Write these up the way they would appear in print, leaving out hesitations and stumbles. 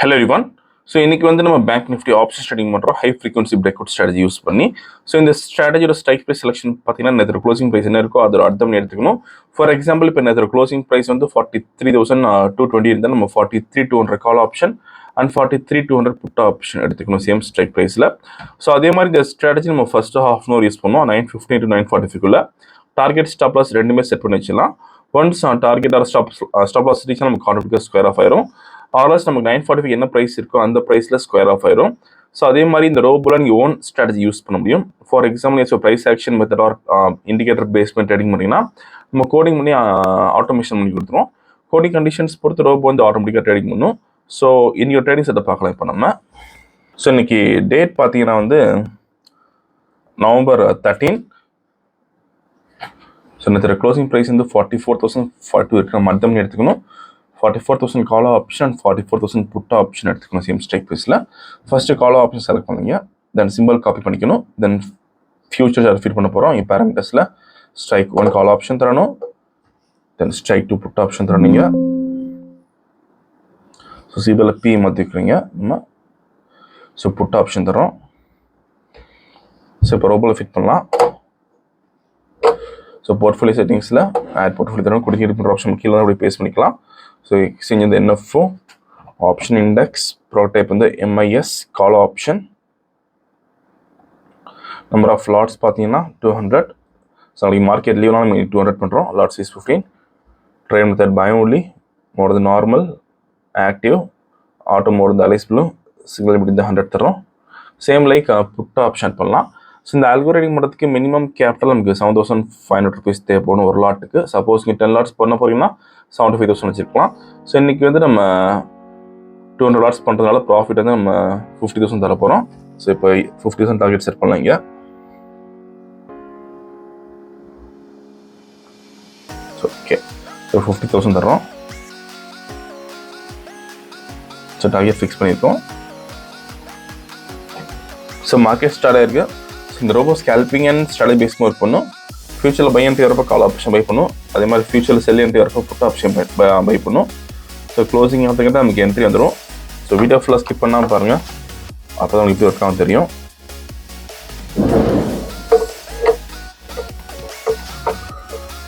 Hello everyone. So இன்னைக்கு வந்து நம்ம பேங்க் நிஃப்டி ஆப்ஷன் ட்ரேடிங் பண்றோம் high frequency break out strategy use பண்ணி. ஸோ இந்த ஸ்ட்ராட்டஜியோட ஸ்ட்ரைக் ப்ரைஸ் செலெக்ஷன் பார்த்தீங்கன்னா நேற்று க்ளோசிங் ப்ரைஸ் என்ன இருக்கோ அதோட அர்த்தம் எடுத்துக்கணும். ஃபார் எக்ஸாம்பிள் இப்போ நேற்று க்ளோசிங் ப்ரைஸ் வந்து 43,220 இருந்தால் நம்ம 43,200 call option and 43,200 put option எடுத்துக்கணும் சேம் ஸ்ட்ரைக் ப்ரைஸில். ஸோ அதே மாதிரி இந்த ஸ்ட்ராட்டஜி நம்ம first half an hour use பண்ணுவோம் 9:15 to 9:45 டார்கெட் ஸ்டாப் லாஸ் ரெண்டுமே செட் பண்ணி வச்சிடலாம். Once target or stop loss reach நமக்கு ஆட்டோமேட்டிக்காக ஸ்கொயர் ஆஃப் ஆயிரும். ஆர்எஸ் நமக்கு 9:45 என்ன ப்ரைஸ் இருக்கோ அந்த ப்ரைஸில் ஸ்கொயர் ஆஃப் ஆயிரும். ஸோ அதே மாதிரி இந்த ரோபோல நீங்கள் ஓன் ஸ்ட்ராட்டஜி யூஸ் பண்ண முடியும். For example price action method or indicator base பண்ணி ட்ரேடிங் பண்ணிங்கன்னா நம்ம கோடிங் பண்ணி ஆட்டோமேஷன் பண்ணி கொடுத்துருவோம். கோடிங் கண்டிஷன்ஸ் பொறுத்து ரோபோ வந்து ஆட்டோமேட்டிக்காக ட்ரேடிங் பண்ணும். ஸோ இன்னைக்கு ட்ரேடிங் செட்டை பார்க்கலாம் இப்போ நம்ம. ஸோ இன்னைக்கு டேட் பார்த்தீங்கன்னா வந்து November 13. ஸோ நேற்று க்ளோசிங் ப்ரைஸ் வந்து 44,042 இருக்கிற மத்தம் எடுத்துக்கணும். 44,000 கால் ஆப்ஷன் 44,000 புட் ஆப்ஷன் எடுத்துக்கணும் சேம் ஸ்ட்ரைக் ப்ரைஸில். ஃபர்ஸ்ட் கால் ஆப்ஷன் செலக்ட் பண்ணுங்க, தென் சிம்பிள் காப்பி பண்ணிக்கணும், தென் ஃபியூச்சர் ஃபில் பண்ண போகிறோம். இங்கே பேராமீட்டர்ஸில் ஸ்ட்ரைக் 1 கால் ஆப்ஷன் தரணும், தென் ஸ்ட்ரைக் 2 புட் ஆப்ஷன் தரணுங்க. ஸோ சிபிஎல் பி மாற்றிக்கிறீங்க நம்ம. ஸோ புட் ஆப்ஷன் தரோம். ஸோ இப்போ ரோபோவில் ஃபிட் பண்ணலாம். ஸோ போர்ட்ஃபோலியோ செட்டிங்ஸில் ஆட் போர்ட்ஃபோலியோ தரணும், குடிக்கிட்டு பண்ணுற ஆப்ஷன் கீழே தான் அப்படி பேஸ் பண்ணிக்கலாம். ஸோ எக்ஸ்சேஞ்ச் வந்து என்எஃப்ஓ, ஆப்ஷன் இண்டெக்ஸ், ப்ரோடைப் வந்து MIS, call option, number of lots பார்த்தீங்கன்னா 200. ஸோ நாளைக்கு மார்க்கெட் லீவ்லாம் நம்ம 200 பண்ணுறோம். Lot size 15. Trade method buy only, mode வந்து நார்மல், ஆக்டிவ், ஆட்டோ மோட் வந்து Aliceblue, சிங்கிள் இப்படி இந்த 100 தரோம். சேம் லைக் புட் ஆப்ஷன் பண்ணலாம். ஸோ இந்த ஆல்கோ ட்ரேடிங் பண்ணுறதுக்கு மினிமம் கேபிட்டல் நமக்கு 7,500 rupees தேவைப்படும் ஒரு லாட்டுக்கு. சப்போஸ் நீங்கள் 10 லாட்ஸ் பண்ண போகிறீங்கன்னா 75,000 வச்சுருக்கலாம். ஸோ இன்றைக்கி வந்து நம்ம 200 லாட்ஸ் பண்ணுறதுனால ப்ராஃபிட் வந்து நம்ம 50,000 தர போகிறோம். ஸோ இப்போ 50,000 டார்கெட் செட் பண்ணலாம் இங்கே. ஸோ ஓகே, ஸோ 50,000 தரோம். ஸோ டார்கெட் ஃபிக்ஸ் பண்ணியிருக்கோம். ஸோ மார்க்கெட் ஸ்டார்ட் ஆயிருக்கு. இந்த robo scalping and strategy base work பண்ணும். ஃபியூச்சரில் பை என்ட்ரி வரப்போ கால் ஆப்ஷன் பை பண்ணும், அதே மாதிரி ஃபியூச்சரில் செல் என்ட்ரி வரப்போ புட் ஆப்ஷன் பை பண்ணும். ஸோ க்ளோசிங் ஆகிறதுக்கிட்ட நமக்கு என்ட்ரி வந்துடும். ஸோ வீடியோ ஃபுல்லாக ஸ்கிப் பண்ணாமல் பாருங்கள், அப்போ தான் உங்களுக்கு எப்படி ஒர்க் ஆகும் தெரியும்.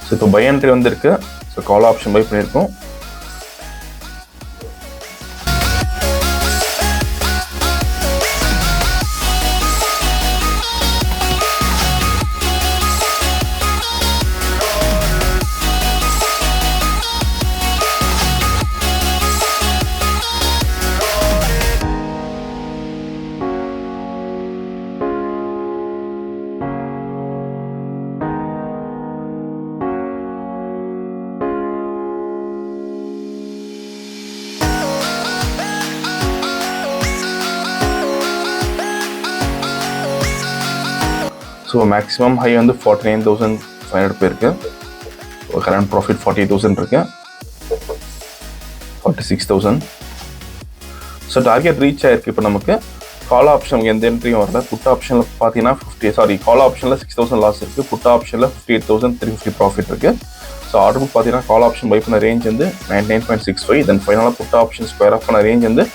ஸோ இப்போ பை என்ட்ரி வந்துருக்கு. ஸோ கால் ஆப்ஷன் பை பண்ணியிருக்கோம். ஸோ மேக்ஸிமம் ஹை வந்து 49,500 போயிருக்கு. கரண்ட் ப்ராஃபிட் 48,000 இருக்கு, 46,000. ஸோ டார்கெட் ரீச் ஆயிருக்கு. இப்போ நமக்கு கால் ஆப்ஷன் எந்த என்ட்ரியும் வரல. புட் ஆப்ஷனில் பார்த்தீங்கன்னா கால் ஆப்ஷனில் 6,000 லாஸ் இருக்குது, புட் ஆப்ஷனில் 58,350 ப்ராஃபிட் இருக்குது. ஸோ ஆர்டர் புக் பார்த்தீங்கன்னா கால் ஆப்ஷன் பை பண்ண ரேஞ்ச் வந்து 99.65, தென் ஃபைனலாக புட் ஆப்ஷன் ஸ்கொயர் ஆஃப் பண்ண ரேஞ்ச் வந்து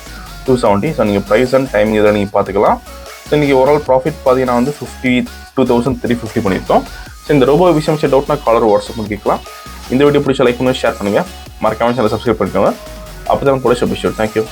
270. ஸோ நீங்கள் ப்ரைஸ் அண்ட் டைமிங் இதில் நீங்கள் பார்த்துக்கலாம். ஸோ இன்றைக்கி ஓவரால் ப்ராஃபிட் பார்த்தீங்கன்னா வந்து 52,350 பண்ணியிருக்கோம். ஸோ இந்த ரோபோ விஷயம் டவுட்னா காலர் வாட்ஸ்அப் பண்ணி கேட்கலாம். இந்த வீடியோ பிடிச்ச லைக் பண்ணி ஷேர் பண்ணுங்கள், மறக்காமல் சேனல் சப்ஸ்கிரைப் பண்ணிக்கோங்க. அப்போ தான் கூட தேங்க்யூ.